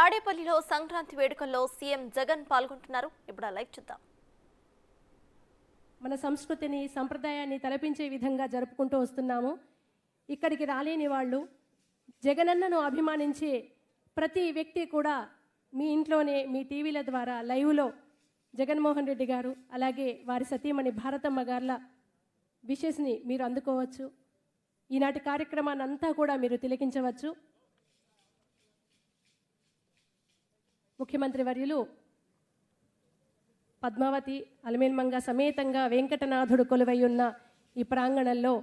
తాడేపల్లిలో సంక్రాంతి వేడుకల్లో సీఎం జగన్ పాల్గొంటున్నారు. ఇప్పుడు లైవ్ చూద్దాం. మన సంస్కృతిని సంప్రదాయాన్ని తలపించే విధంగా జరుపుకుంటూ వస్తున్నాము. ఇక్కడికి రాలేని వాళ్ళు, జగనన్నను అభిమానించే ప్రతి వ్యక్తి కూడా మీ ఇంట్లోనే మీ టీవీల ద్వారా లైవ్లో జగన్మోహన్ రెడ్డి గారు అలాగే వారి సతీమణి భారతమ్మ గార్ల విషెస్ని మీరు అందుకోవచ్చు. ఈనాటి కార్యక్రమాన్ని అంతా కూడా మీరు తిలకించవచ్చు. ముఖ్యమంత్రి వర్యులు పద్మావతి అలమేల్మంగ సమేతంగా వెంకటనాథుడు కొలువై ఉన్న ఈ ప్రాంగణంలో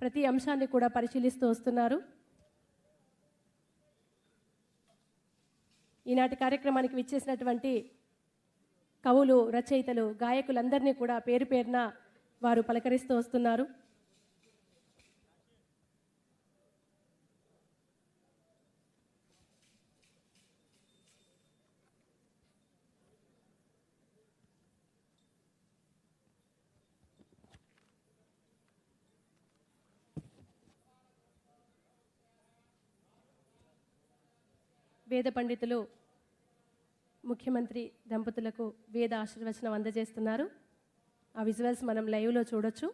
ప్రతి అంశాన్ని కూడా పరిశీలిస్తూ వస్తున్నారు. ఈనాటి కార్యక్రమానికి విచ్చేసినటువంటి కవులు, రచయితలు, గాయకులందరినీ కూడా పేరు పేరున వారు పలకరిస్తూ వస్తున్నారు. వేద పండితులు ముఖ్యమంత్రి దంపతులకు వేద ఆశీర్వచనం అందజేస్తున్నారు. ఆ విజువల్స్ మనం లైవ్లో చూడొచ్చు.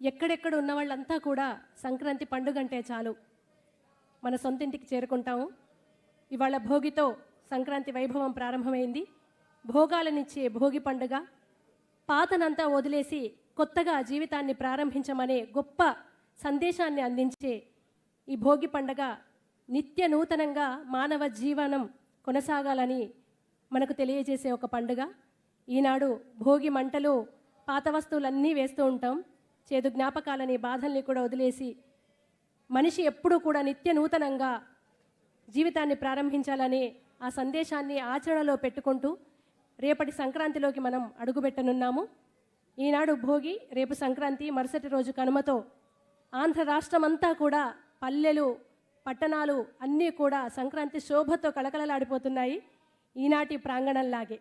ఎక్కడెక్కడ ఉన్న వాళ్ళంతా కూడా సంక్రాంతి పండుగ అంటే చాలు మన సొంతింటికి చేరుకుంటాము. ఇవాళ భోగితో సంక్రాంతి వైభవం ప్రారంభమైంది. భోగాలనిచ్చే భోగి పండుగ, పాతనంతా వదిలేసి కొత్తగా జీవితాన్ని ప్రారంభించమనే గొప్ప సందేశాన్ని అందించే ఈ భోగి పండుగ నిత్య నూతనంగా మానవ జీవనం కొనసాగాలని మనకు తెలియజేసే ఒక పండుగ. ఈనాడు భోగి మంటలు, పాత వస్తువులన్నీ వేస్తూ ఉంటాం. చేదు జ్ఞాపకాలని, బాధల్ని కూడా వదిలేసి మనిషి ఎప్పుడూ కూడా నిత్య నూతనంగా జీవితాన్ని ప్రారంభించాలని ఆ సందేశాన్ని ఆచరణలో పెట్టుకుంటూ రేపటి సంక్రాంతిలోకి మనం అడుగుపెట్టనున్నాము. ఈనాడు భోగి, రేపు సంక్రాంతి, మరుసటి రోజు కనుమతో ఆంధ్ర రాష్ట్రమంతా కూడా పల్లెలు, పట్టణాలు అన్నీ కూడా సంక్రాంతి శోభతో కళకళలాడిపోతున్నాయి ఈనాటి ప్రాంగణంలాగే.